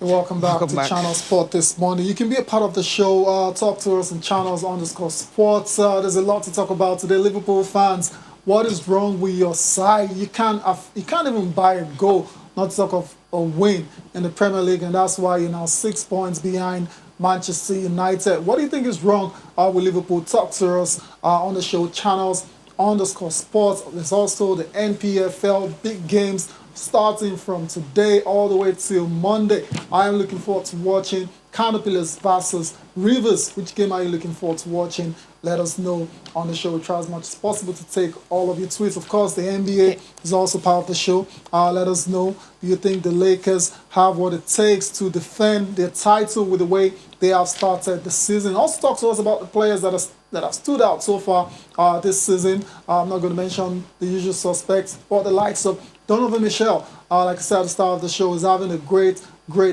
Welcome back Welcome to back. Channel Sport this morning. You can be a part of the show. Talk to us on channels_sports. There's a lot to talk about today. Liverpool fans, what is wrong with your side? You can't even buy a goal, not to talk of a win in the Premier League, and that's why you're now 6 points behind Manchester United. What do you think is wrong with Liverpool? Talk to us on the show channels_sports. There's also the NPFL big games starting from today all the way till Monday. I am looking forward to watching Canopilas versus Rivers. Which game are you looking forward to watching? Let us know on the show. We try as much as possible to take all of your tweets. Of course, the NBA Okay. is also part of the show. Let us know. Do you think the Lakers have what it takes to defend their title with the way they have started the season? Also, talk to us about the players that have stood out so far this season. I'm not going to mention the usual suspects, but the likes of Donovan Michel, like I said at the start of the show, is having a great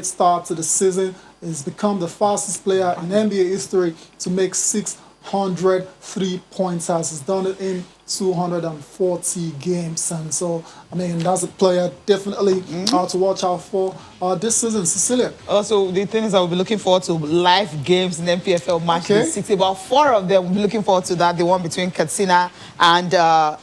start to the season. He's become the fastest player in NBA history to make 603 pointers. He's done it in 240 games. And so, I mean, that's a player definitely to watch out for this season. Cecilia. Also, the things I will be looking forward to live games in NPFL match day Okay. 60. About four of them will be looking forward to that. The one between Katsina and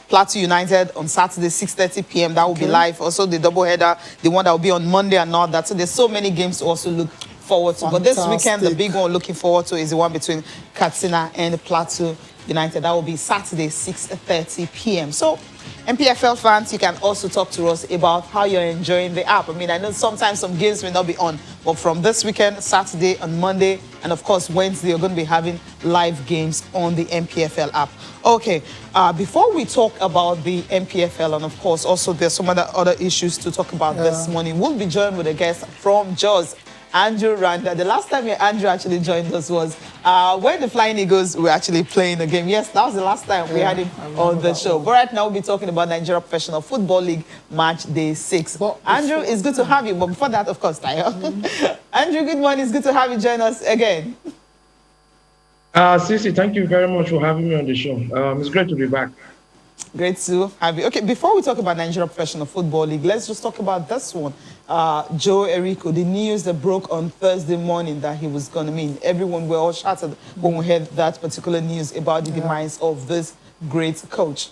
Plateau United on Saturday, 6:30 p.m. That will be Okay. live. Also, the double header, the one that will be on Monday and all that. So there's so many games to also look forward to. But this weekend, the Fantastic. big one looking forward to is the one between Katsina and Plateau United. That will be Saturday, 6:30 p.m. So MPFL fans, you can also talk to us about how you're enjoying the app. I mean, I know sometimes some games may not be on, but from this weekend, Saturday and Monday, and of course Wednesday, you're going to be having live games on the MPFL app. Okay, before we talk about the MPFL, and of course also there's some other issues to talk about this Yeah. morning, we'll be joined with a guest from Jaws, Andrew Randa. The last time Andrew actually joined us was when the Flying Eagles were actually playing a game. Yes, that was the last time we had Yeah, him I on remember the that show. one. But right now we'll be talking about Nigeria Professional Football League match day 6. But Andrew, before, it's good to have you. But before that, of course, Tayo. Andrew, good morning. It's good to have you join us again. Sisi, thank you very much for having me on the show. It's great to be back. Great to have you. Okay, before we talk about Nigeria Professional Football League, let's just talk about this one. Joe Erico, the news that broke on Thursday morning that he was going to mean. Everyone were all shattered when we heard that particular news about the yeah. demise of this great coach.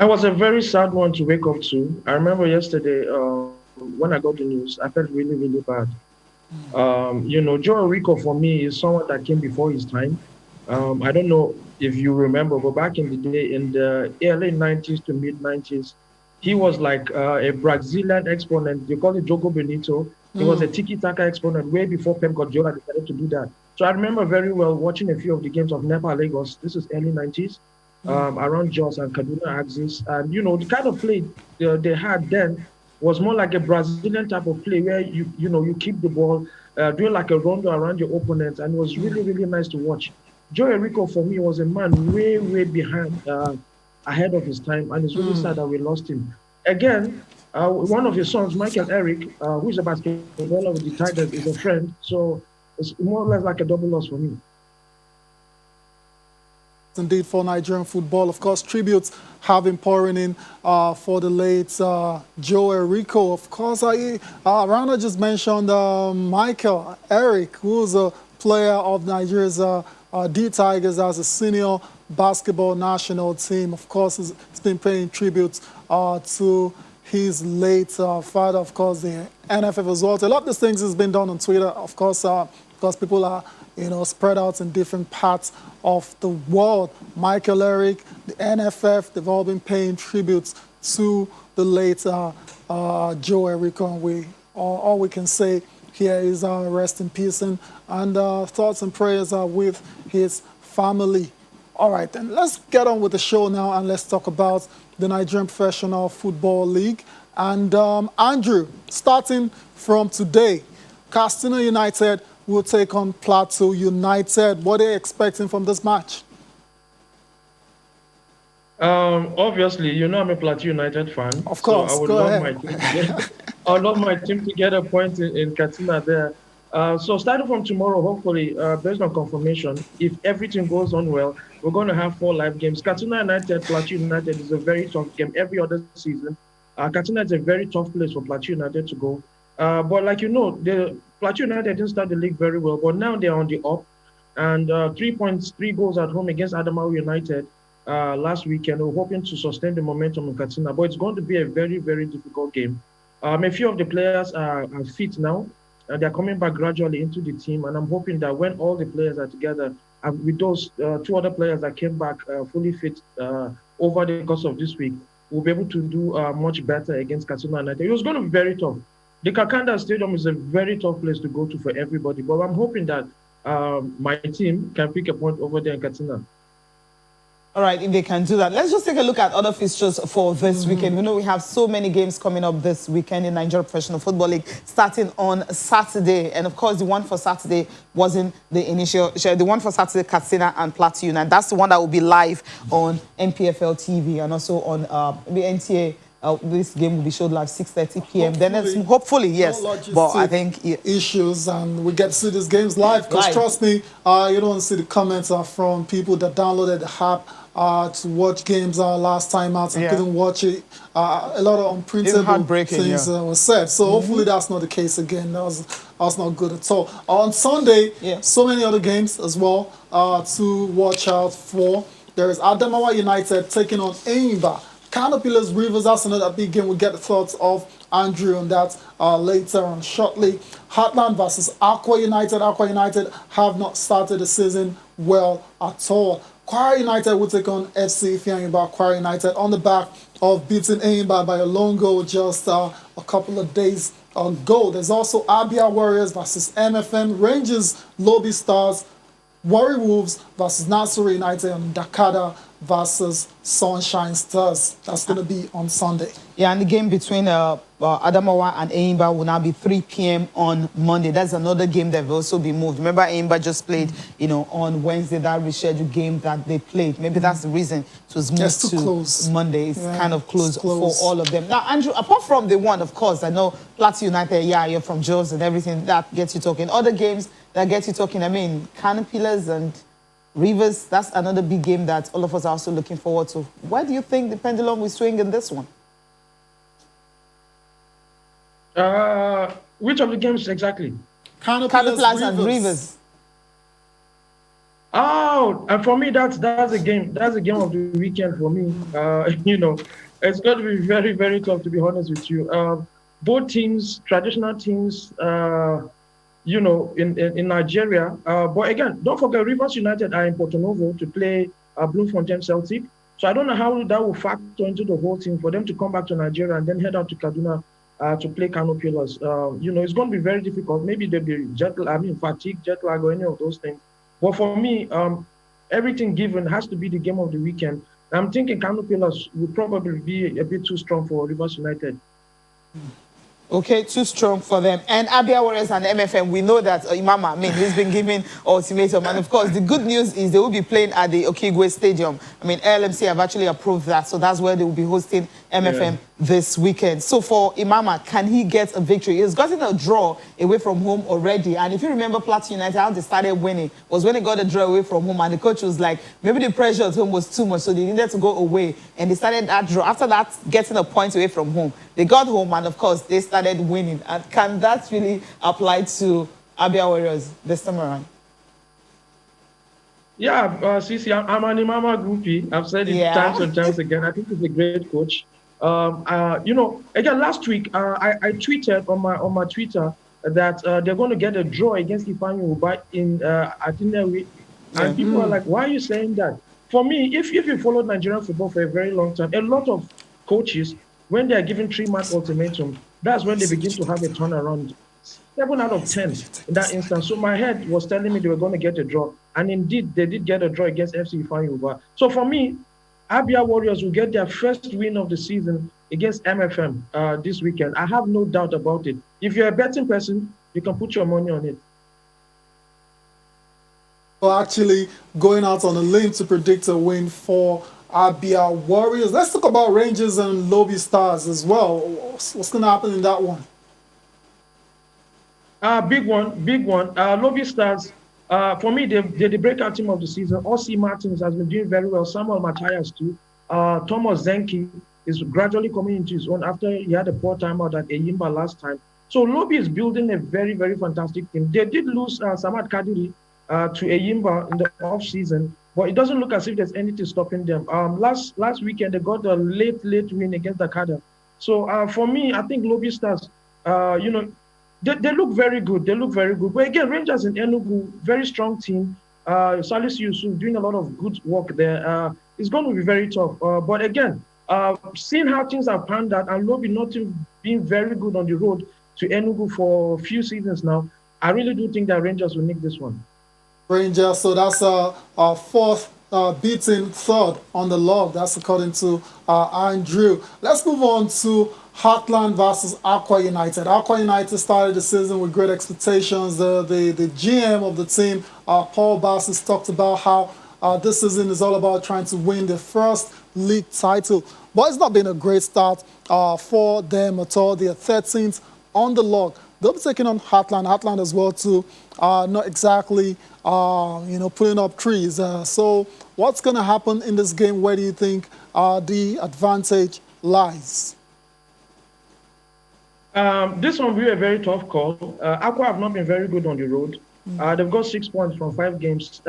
It was a very sad one to wake up to. I remember yesterday when I got the news, I felt really, really bad. Joe Rico for me is someone that came before his time. I don't know if you remember, but back in the day, in the early 90s to mid 90s, he was like a Brazilian exponent. They call it Jogo Benito. He was a tiki-taka exponent way before Pep Guardiola decided to do that. So I remember very well watching a few of the games of NEPA Lagos. This is early 90s, around Jos and Kaduna axis. And, the kind of play they had then was more like a Brazilian type of play where you keep the ball, doing like a rondo around your opponent, and it was really really nice to watch. Joe Erico for me was a man way behind, ahead of his time, and it's really sad that we lost him. Again, one of his sons, Michael Eric, who is a basketballer with the Tigers, is a friend, so it's more or less like a double loss for me. Indeed, for Nigerian football. Of course, tributes have been pouring in for the late Joe Erico. Of course, Rana just mentioned Michael Eric, who's a player of Nigeria's D Tigers as a senior basketball national team. Of course, he's been paying tribute to his late father, of course, the NFF as well. A lot of these things has been done on Twitter, of course, because people are, spread out in different parts of the world. Michael Eric, the NFF, they've all been paying tributes to the late Joe Erico. And all we can say here is rest in peace and thoughts and prayers are with his family. All right, then let's get on with the show now and let's talk about the Nigerian Professional Football League. And Andrew, starting from today, Castina United will take on Plateau United. What are you expecting from this match? Obviously, I'm a Plateau United fan, Of so I course, would go love ahead. my team to get, I would love my team to get a point in Katsina there. So starting from tomorrow, hopefully, based on confirmation, if everything goes on well, we're going to have 4 live games. Katsina United, Plateau United is a very tough game every other season. Katsina is a very tough place for Plateau United to go. But like the Plateau United didn't start the league very well, but now they're on the up. And 3 points, 3 goals at home against Adamawa United last weekend. We're hoping to sustain the momentum in Katsina, but it's going to be a very, very difficult game. A few of the players are fit now. They're coming back gradually into the team, and I'm hoping that when all the players are together, with those 2 other players that came back fully fit over the course of this week, we'll be able to do much better against Katsina United. It was going to be very tough. The Kakanda Stadium is a very tough place to go to for everybody, but I'm hoping that my team can pick a point over there in Katsina. All right, if they can do that. Let's just take a look at other fixtures for this weekend. We know we have so many games coming up this weekend in Nigeria Professional Football League, starting on Saturday. And of course, the one for Saturday wasn't the initial. The one for Saturday, Katsina and Plateau United. That's the one that will be live on NPFL TV and also on the NTA. This game will be showed live 6:30 p.m. Then it's hopefully yes, but I think issues and we get to see these games live. Because trust me, you don't want to see the comments from people that downloaded the app to watch games last time out and couldn't watch it. A lot of unprintable things were said. So hopefully that's not the case again. That was not good at all. On Sunday, so many other games as well to watch out for. There is Adamawa United taking on Enyimba. Canopilas Rivers, that's another big game. We'll get the thoughts of Andrew on that later on shortly. Heartland versus Aqua United. Aqua United have not started the season well at all. Kwara United will take on FC Ifeanyi Kwara United on the back of beating Enyimba by a lone goal just a couple of days ago. There's also Abia Warriors versus MFM, Rangers Lobby Stars, Warri Wolves versus Nasuri United, and Dakada versus Sunshine Stars. That's going to be on Sunday. Yeah, and the game between Adamawa and Enyimba will now be 3 p.m. on Monday. That's another game that will also be moved. Remember, Enyimba just played, on Wednesday, that rescheduled game that they played. Maybe that's the reason it was moved to close. Monday. It's kind of close for all of them. Now, Andrew, apart from the one, of course, I know Plateau United, you're from Jos and everything, that gets you talking. Other games that get you talking, I mean, Canopilas and Rivers, that's another big game that all of us are also looking forward to. Where do you think the pendulum will swing in this one? Which of the games exactly? Canopilas and Rivers. Oh, and for me, that's a game. That's a game of the weekend for me. It's going to be very, very tough, to be honest with you. Both teams, traditional teams, in Nigeria. But again, don't forget, Rivers United are in Porto Novo to play Bloemfontein Celtic. So I don't know how that will factor into the whole thing for them to come back to Nigeria and then head out to Kaduna to play Canopilas. It's going to be very difficult. Maybe there'll be fatigue, jet lag, or any of those things. But for me, everything given has to be the game of the weekend. I'm thinking Canopilas will probably be a bit too strong for Rivers United. Okay, too strong for them. And Abia Warriors and MFM, we know that Imama, he's been given ultimatum. And of course, the good news is they will be playing at the Okigwe Stadium. LMC have actually approved that. So that's where they will be hosting MFM this weekend. So for Imama, can he get a victory? He's gotten a draw away from home already. And if you remember Plateau United, how they started winning was when they got a draw away from home. And the coach was like, maybe the pressure at home was too much. So they needed to go away. And they started that draw. After that, getting a point away from home. They got home and, of course, they started winning. And can that really apply to Abia Warriors this time around? Yeah, Sisi, I'm an Imama groupie. I've said it times and times again. I think he's a great coach. Again, last week, I tweeted on my Twitter that they're going to get a draw against Ifeanyi Uba in Atinewi. And people are like, why are you saying that? For me, if you followed Nigerian football for a very long time, a lot of coaches, when they are given 3-match ultimatum, that's when they begin to have a turnaround. 7 out of 10 in that instance. So my head was telling me they were going to get a draw. And indeed, they did get a draw against FC Ifeanyi Uba. So for me, Abia Warriors will get their first win of the season against MFM this weekend. I have no doubt about it. If you're a betting person, you can put your money on it. Well, actually, going out on a limb to predict a win for Abia Warriors. Let's talk about Rangers and Lobby Stars as well. What's going to happen in that one? Big one. Lobby Stars, for me, they're the breakout team of the season. Ossie Martins has been doing very well. Samuel Matthias too. Thomas Zenki is gradually coming into his own after he had a poor time out at Eyimba last time. So Lobby is building a very, very fantastic team. They did lose Samad Kadiri to Eyimba in the off-season, but it doesn't look as if there's anything stopping them. Last weekend, they got a late win against Dakada. So for me, I think Lobby Stars, they look very good. They look very good. But again, Rangers in Enugu, very strong team. Salisu Yusuf doing a lot of good work there. It's going to be very tough. But again, seeing how things have panned out and Lobby not being very good on the road to Enugu for a few seasons now, I really do think that Rangers will nick this one. Rangers, so that's our fourth beating, third on the log. That's according to Andrew. Let's move on to Heartland versus Aqua United. Aqua United started the season with great expectations. The GM of the team, Paul Bassis, talked about how this season is all about trying to win the first league title. But it's not been a great start for them at all. They are 13th on the log. They'll be taking on Heartland. Heartland as well too. Not exactly, putting up trees. So what's going to happen in this game? Where do you think the advantage lies? This one will be a very tough call. Aqua have not been very good on the road. They've got 6 points from 5 games.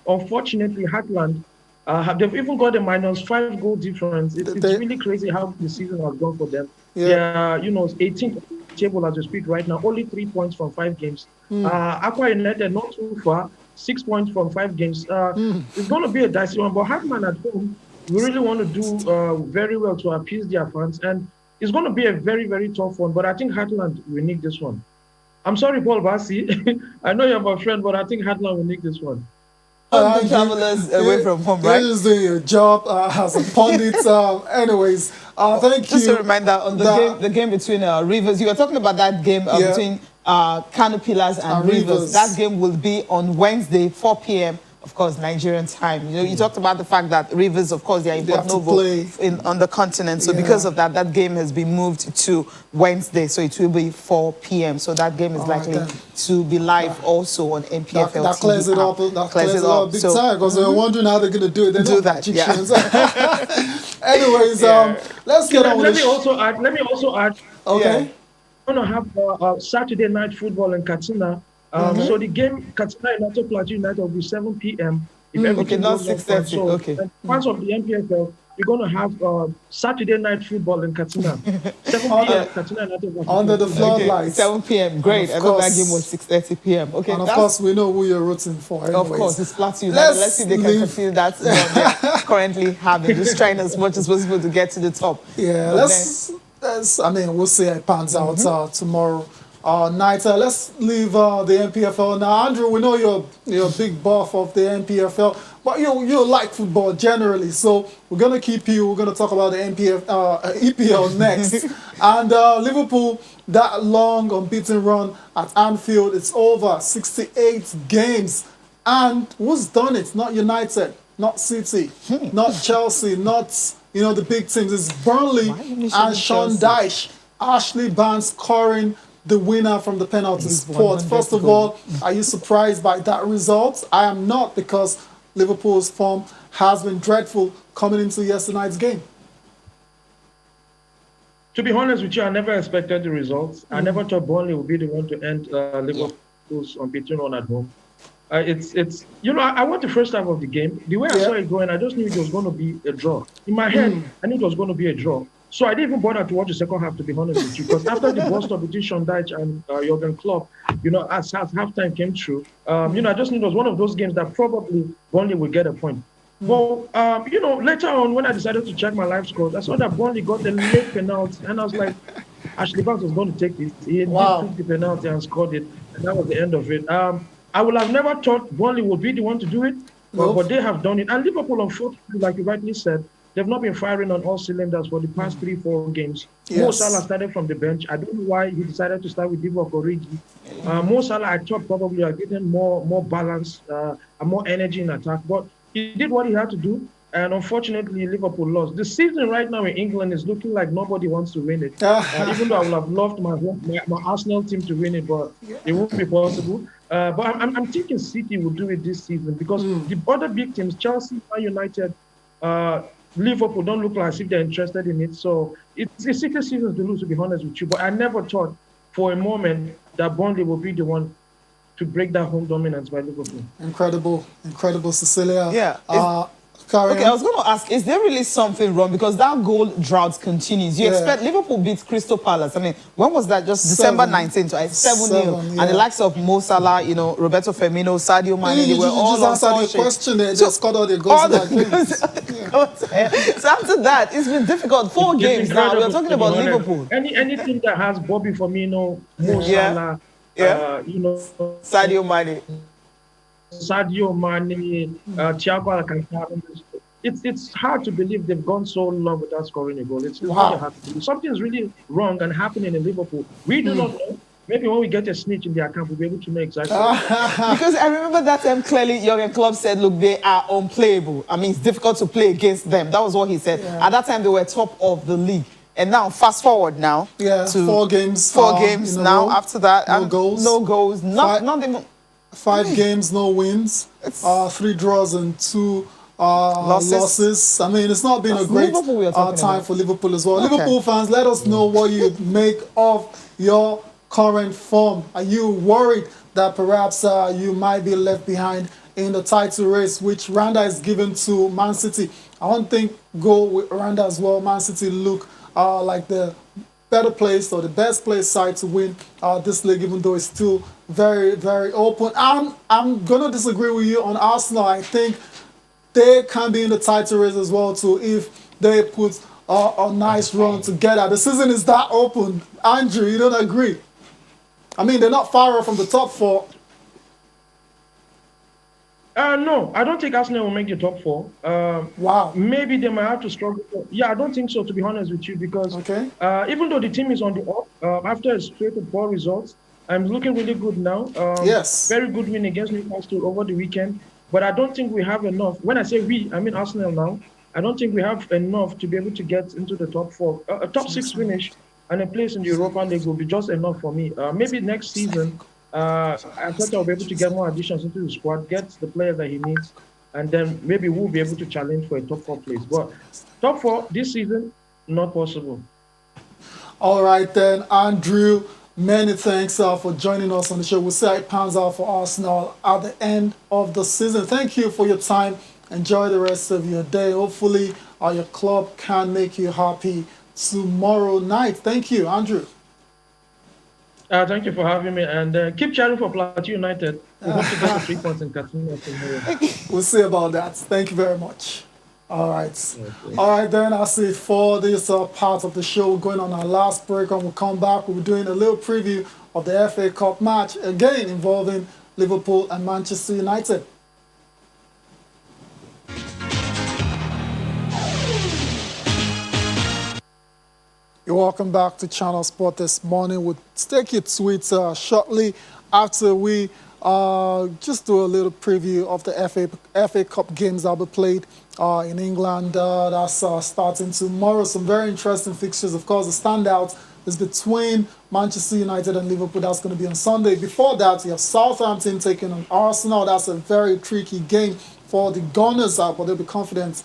Unfortunately, Heartland, they've even got a -5 goal difference. It's really crazy how the season has gone for them. Yeah, 18th table as we speak right now, only 3 points from 5 games. Aqua United not too far, 6 points from 5 games. It's going to be a dicey one, but Hartman at home, we really want to do very well to appease their fans, and it's going to be a very, very tough one. But I think Heartland will nick this one. I'm sorry, Paul Bassi. I know you're my friend, but I think Heartland will nick this one. The travelers away from home, right? You're just doing your job as a pundit. Anyways, thank you. Just a reminder on the game between Rivers. You were talking about that game between Kano Pillars and Rivers. That game will be on Wednesday, 4 p.m. Of course, Nigerian time. You talked about the fact that Rivers, of course, they are in Port Novo on the continent. So because of that, that game has been moved to Wednesday. So it will be 4 p.m. So that game is likely to be live also on NPFL That clears it up. That clears it up big time, because they're wondering how they're going to do it. They're do that. Anyways, let's get on with it. Let me also add. Okay. We're going to have Saturday night football in Katsina. So the game, Katsina United Plateau United, will be 7 p.m. Okay, not 6:30. So, okay. Fans of the NPFL, we're going to have Saturday night football in Katsina. 7 p.m. Katsina United. Under the floodlights. 7 p.m. Great. I thought that game was 6:30 p.m. Okay. And of course, we know who you're rooting for. Anyways. Of course, it's Plateau United. Let's see if they can continue that they're currently having. Just trying as much as possible to get to the top. Yeah, we'll see how it pans out tomorrow night. Let's leave the NPFL now. Andrew, we know you're a big buff of the NPFL, but you like football generally, so we're going to keep you. We're going to talk about the EPL next. And Liverpool, that long unbeaten run at Anfield, it's over. 68 games. And who's done it? Not United, not City, not Chelsea, not the big teams. It's Burnley and Sean Dyche. Ashley Barnes scoring the winner from the penalty spot. First of all, are you surprised by that result? I am not, because Liverpool's form has been dreadful coming into yesterday's night's game. To be honest with you, I never expected the results. I never thought Burnley would be the one to end Liverpool's unbeaten run at home. I went the first half of the game. The way I saw it going, I just knew it was going to be a draw. In my head, I knew it was going to be a draw. So I didn't even bother to watch the second half, to be honest with you, because after the bust up between Sean Dyche and Jurgen Klopp, as halftime came through, I just knew it was one of those games that probably Burnley would get a point. Well, later on, when I decided to check my live scores, I saw that Burnley got a late penalty, and I was like, Ashley Barnes was going to take this. He did the penalty and scored it, and that was the end of it. I would have never thought Burnley would be the one to do it, but they have done it. And Liverpool, unfortunately, like you rightly said, they've not been firing on all cylinders for the past 3-4 games. Mo Salah started from the bench. I don't know why he decided to start with Divock Origi. Mo Salah, I thought probably are getting more balance and more energy in attack, but he did what he had to do, and unfortunately, Liverpool lost. The season right now in England is looking like nobody wants to win it. Even though I would have loved my Arsenal team to win it, but it won't be possible. But I'm thinking City will do it this season, because the other big teams, Chelsea, Man United, Liverpool don't look like as if they're interested in it. So it's 60 seasons to lose, to be honest with you. But I never thought for a moment that Burnley will be the one to break that home dominance by Liverpool. Incredible, incredible, Cecilia. Yeah. Carry Okay, I on. was going to ask, is there really something wrong? Because that goal drought continues. You Yeah. expect Liverpool beat Crystal Palace. I mean, when was that? Just December 19th, right? 7-0. Yeah. And the likes of Mo Salah, you know, Roberto Firmino, Sadio Mane, they were all just on answered your touch. question. They So, scored all their goals all in that game. goals. So after that, it's been difficult. 4 It's games now. We're incredible, talking to be about honest. Liverpool. Anything that has Bobby Firmino, Mo Yeah. Salah, Yeah. you know, Sadio Mane. Sadio Mane, Thiago Alcantara. It's hard to believe they've gone so long without scoring a goal. It's really hard to believe. Something's really wrong and happening in Liverpool. We do not know. Maybe when we get a snitch in their camp, we'll be able to know exactly. Because I remember that time clearly Jurgen Klopp said, look, they are unplayable. I mean, it's difficult to play against them. That was what he said. Yeah. At that time, they were top of the league. And now, fast forward now. Yeah, to 4 games. 4 games in a now row. after that. No and goals. No goals. Not even... 5 games, no wins. 3 draws and 2 losses. I mean, it's not been a great Liverpool we are talking time about. for Liverpool as well. Okay. Liverpool fans, let us know what you make of your current form. Are you worried that perhaps you might be left behind in the title race, which Randa is given to Man City? I don't think go with Randa as well. Man City look like the better placed or the best placed side to win this league, even though it's still very, very open. I'm gonna disagree with you on Arsenal. I think they can be in the title race as well too if they put a nice run together. The season is that open. Andrew, you don't agree? I mean, they're not far off from the top 4. No, I don't think Arsenal will make the top 4. Wow. Maybe they might have to struggle. Yeah, I don't think so, to be honest with you, because even though the team is on the up, after a straight of 4 results, I'm looking really good now. Yes. Very good win against Newcastle over the weekend. But I don't think we have enough. When I say we, I mean Arsenal now. I don't think we have enough to be able to get into the top 4. A top 6 finish and a place in the Europa League will be just enough for me. Maybe next season, I thought I'll be able to get more additions into the squad, get the players that he needs, and then maybe we'll be able to challenge for a top 4 place. But top 4 this season, not possible. All right then, Andrew. Many thanks for joining us on the show. We'll see how it pans out for Arsenal at the end of the season. Thank you for your time. Enjoy the rest of your day. Hopefully, your club can make you happy tomorrow night. Thank you, Andrew. Thank you for having me, and keep cheering for Plateau United. We hope to get the 3 points in Katsina tomorrow. We'll see about that. Thank you very much. All right. Okay. All right, then that's it for this part of the show. We're going on our last break, and we'll come back. We'll be doing a little preview of the FA Cup match, again involving Liverpool and Manchester United. You're welcome back to Channel Sport this morning. We'll take your tweets shortly after we just do a little preview of the FA Cup games that will be played in England. That's starting tomorrow. Some very interesting fixtures. Of course, the standout is between Manchester United and Liverpool. That's going to be on Sunday. Before that, you have Southampton taking on Arsenal. That's a very tricky game for the Gunners, but they'll be confident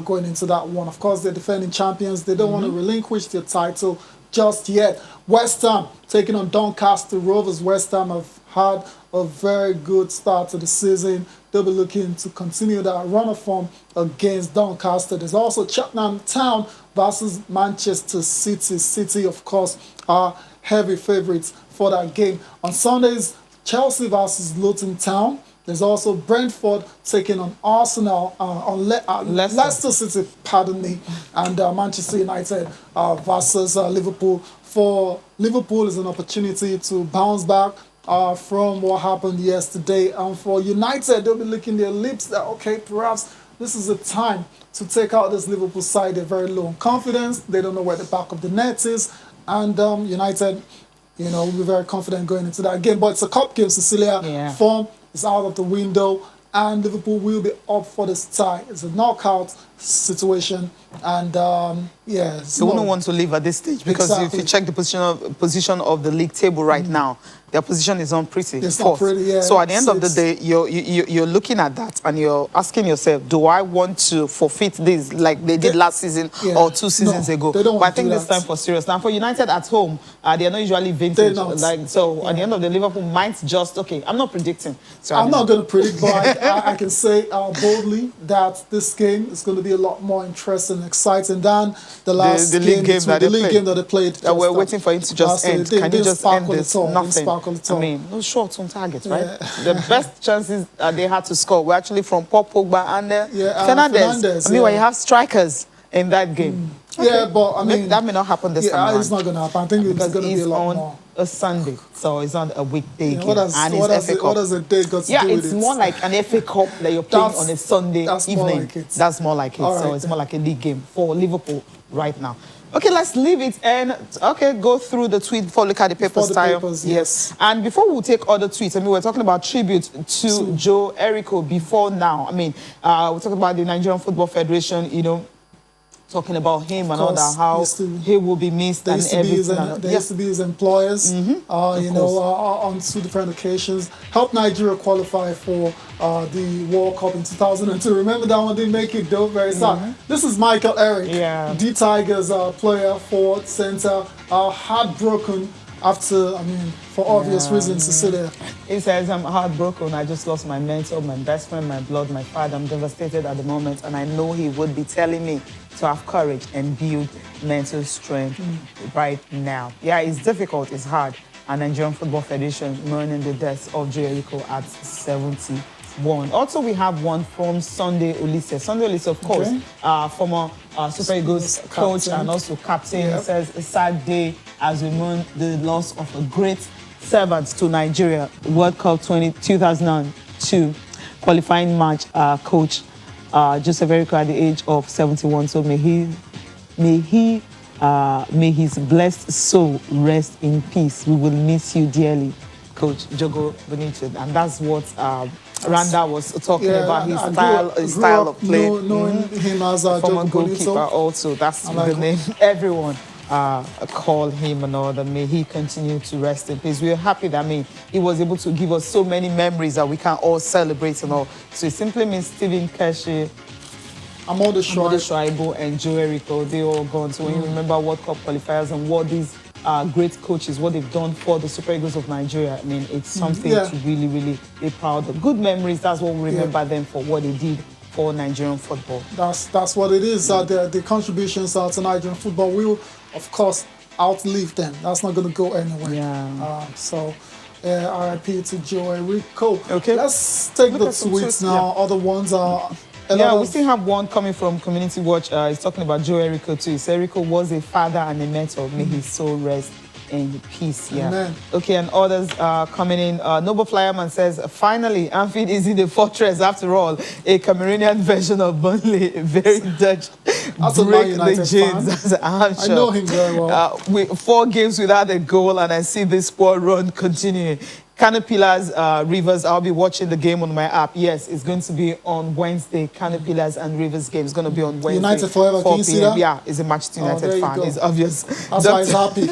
going into that one. Of course, they're defending champions. They don't want to relinquish their title just yet. West Ham taking on Doncaster Rovers. West Ham have had a very good start to the season. They'll be looking to continue that run of form against Doncaster. There's also Cheltenham Town versus Manchester City. City, of course, are heavy favourites for that game. On Sundays, Chelsea versus Luton Town. There's also Brentford taking on Arsenal, Leicester City, pardon me, and Manchester United versus Liverpool. For Liverpool is an opportunity to bounce back from what happened yesterday. And for United, they'll be licking their lips that, okay, perhaps this is a time to take out this Liverpool side. They're very low on confidence. They don't know where the back of the net is. And United, will be very confident going into that game. But it's a cup game, Cecilia. Yeah. Form is out of the window, and Liverpool will be up for this tie. It's a knockout situation. And yeah, it's They wouldn't not- want to leave at this stage because if Exactly. you check the position of the league table right now, their position is on pretty. It's not fourth. pretty, yeah. So at the end So of the it's- day, you're looking at that and you're asking yourself, do I want to forfeit this like they did last season Yeah. or 2 seasons No, ago? they don't But I want to think do this that. time for serious. Now for United at home, they are not usually vintage. They're not. Like so, at the Yeah. end of the Liverpool might just okay. I'm not predicting. So I'm not going to predict, but I can say boldly that this game is going to be a lot more interesting and exciting than the last the league game that the they league played. game that they played. That we're waiting for it to just end. Can you just end this? Nothing. I mean, no shots on target, right? The best chances they had to score were actually from Paul Pogba and Fernandes. I mean, when you have strikers in that game. Yeah, but I mean, that may not happen this time yeah, around. it's not going to happen. I think it's Because going to be it's a lot on more. a Sunday, so it's not a weekday Yeah, game. what does, and what, it's does FA it, Cup. what does a day got to Yeah, do with it's it? more like an FA Cup that you're playing That's- on a Sunday that's more evening. like it. That's more like it. All So right, it's then. more like a league game for Liverpool right now. Okay, let's leave it and go through the tweet before we look at the papers the style. papers, yes. And before we take other tweets, I mean, we're talking about tribute to Joe Erico before now. I mean, we're talking about the Nigerian Football Federation, you know, talking about him and all course, that, how used to- he will be missed They and used to be his, everything. they used to be his employers, you know, on 2 different occasions. Helped Nigeria qualify for the World Cup in 2002. Remember that one? Didn't make it, though. Very sad. This is Michael Eric, Yeah. the Tigers player, forward, center, heartbroken after, I mean, for obvious reasons, to sit there. He says, I'm heartbroken. I just lost my mentor, my best friend, my blood, my father. I'm devastated at the moment, and I know he would be telling me to have courage and build mental strength right now. Yeah, it's difficult, it's hard. And Nigerian Football Federation mourning the death of Joe Erico at 71. Also, we have one from Sunday Olise. Sunday Olise, of course, former Super Eagles coach and also captain. Yep. He says, a sad day as we mourn the loss of a great servant to Nigeria. World Cup 2002 qualifying match coach Joseph Erico at the age of 71. So may his blessed soul rest in peace. We will miss you dearly, Coach Jogo Benitez. And that's what Randa was talking about, his style of play. Knowing him as a Former Jogo goalkeeper Bonito. also. That's like the name everyone call him and all that. May he continue to rest in peace. We are happy that he was able to give us so many memories that we can all celebrate and all. So it simply means Stephen Keshi, Amode Amode Shoaib. Shoaibu and Joe Erico, they all gone. So when you remember World Cup qualifiers and what these great coaches, what they've done for the Super Eagles of Nigeria, I mean, it's something to really, really be proud of. Good memories, that's what we remember them for, what they did for Nigerian football. That's what it is. The contributions to Nigerian football will, of course, outlive them. That's not going to go anywhere. Yeah. RIP to Joe Erico. Okay. Let's take Look the at some tweets tweets, now. Other ones are. We still have one coming from Community Watch. He's talking about Joe Erico too. He said Erico was a father and a mentor. May his soul rest in peace. Yeah. Amen. Okay, and others coming in. Noble Flyerman says, finally, Anfield is in the fortress after all. A Cameroonian version of Burnley. Very Dutch. That's a Man Break United the chains. fan. That's I'm sure. I know him very well. With 4 games without a goal, and I see this poor run continuing. Canopilas, Rivers, I'll be watching the game on my app. Yes, it's going to be on Wednesday. Canopilas and Rivers game is going to be on Wednesday. United forever, 4 can you see p.m. that? Yeah, he's a Manchester there United you fan. go. It's obvious. That's why he's happy.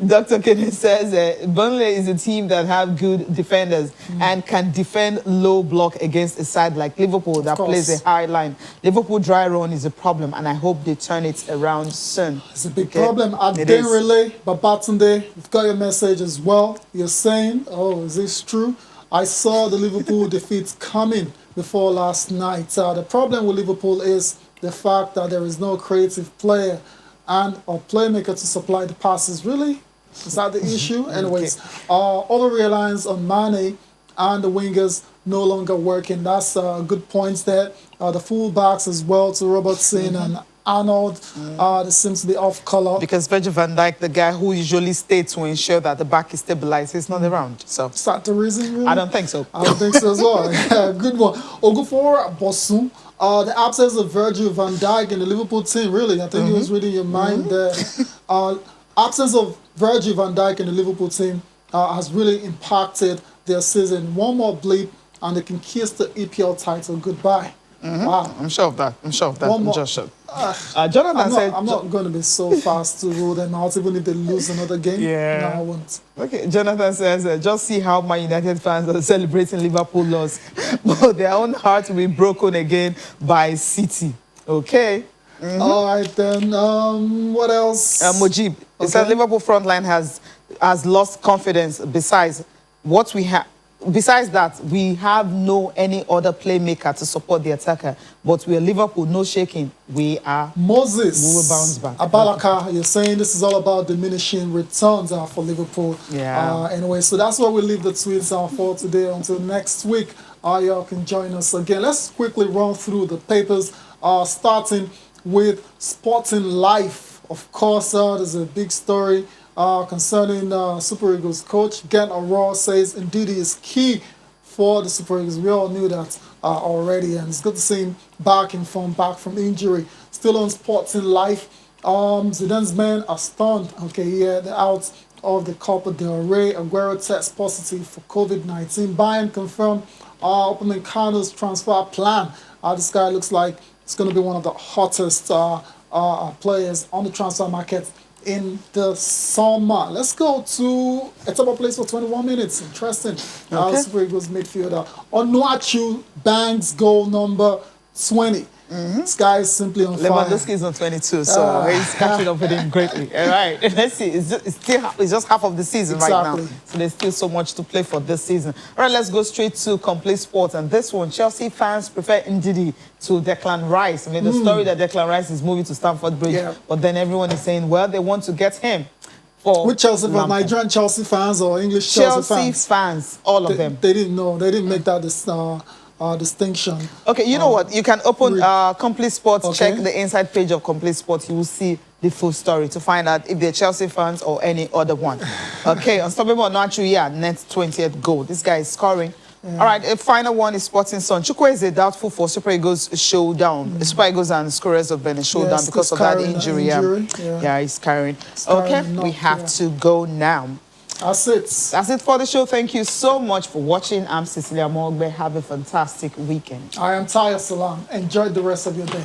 Dr. Kenneth says Burnley is a team that have good defenders and can defend low block against a side like Liverpool that plays a high line. Liverpool dry run is a problem, and I hope they turn it around soon. It's a big problem. At It Day is. Relay, Babatunde, we've got your message as well. You're saying, oh, is this true? I saw the Liverpool defeat coming before last night. The problem with Liverpool is the fact that there is no creative player and a playmaker to supply the passes. Really? Is that the issue? Anyways, over-reliance on Mane and the wingers no longer working. That's good points there. The full-backs as well to Robertson and Arnold, they seem to be off color. Because Virgil van Dijk, the guy who usually stays to ensure that the back is stabilized, is not around. So Is that the reason, really? I don't think so. I don't think so as well. Yeah, good one. Ogufor Bosun. The absence of Virgil van Dijk in the Liverpool team, really, I think it was reading your mind there. Absence of Virgil van Dijk in the Liverpool team has really impacted their season. One more bleep and they can kiss the EPL title goodbye. Wow. I'm sure of that. I'm sure of that. One I'm more. just sure. Jonathan said... I'm not going to be so fast to rule them out, even if they lose another game. Yeah. No, I won't. Okay, Jonathan says, just see how Man United fans are celebrating Liverpool loss. But their own hearts will be broken again by City. Okay. All right, then. What else? Mojib, he Okay. said Liverpool front line has lost confidence. Besides that, we have no any other playmaker to support the attacker. But we are Liverpool, no shaking. We will bounce back. Abalaka, you're saying this is all about diminishing returns for Liverpool. Yeah. Anyway, so that's where we leave the tweets for today. Until next week, y'all can join us again. Let's quickly run through the papers, starting with Sporting Life. Of course, there's a big story concerning Super Eagles coach. Gent O'Rourke says indeed he is key for the Super Eagles. We all knew that already, and it's good to see him back in form, back from injury. Still on Sporting Life, Zidane's men are stunned. Okay, yeah, they're out of the Copa del Rey. Aguero tests positive for COVID-19. Bayern confirmed Upamecano's transfer plan. This guy looks like it's going to be one of the hottest players on the transfer market in the summer. Let's go to a top place for 21 minutes. Interesting. Okay. Super Eagles midfielder Onuachu bangs goal number 20. This guy is simply on fire. Lewandowski is on 22, so he's catching up with him greatly. All right, let's see. It's just half of the season right now, so there's still so much to play for this season. All right, let's go straight to Complete Sports, and this one, Chelsea fans prefer Ndidi to Declan Rice. I mean, the story that Declan Rice is moving to Stamford Bridge, but then everyone is saying, well, they want to get him. Which Chelsea fans? Nigerian Chelsea fans or English Chelsea fans? All of them. They didn't know. They didn't make that distinction. Okay, you know what? You can open Complete Sports, check the inside page of Complete Sports. You will see the full story to find out if they're Chelsea fans or any other one. Okay, Unstoppable Onuachu, net 20th goal. This guy is scoring. All right, a final one is Sporting Sun. Chukwu is doubtful for Super Eagles showdown. Super Eagles and Scorers of Benin showdown because of that injury. Yeah, he's carrying. Okay, we have to go now. That's it. That's it for the show. Thank you so much for watching. I'm Cecilia Mogbe. Have a fantastic weekend. I am Taya Salam. Enjoy the rest of your day.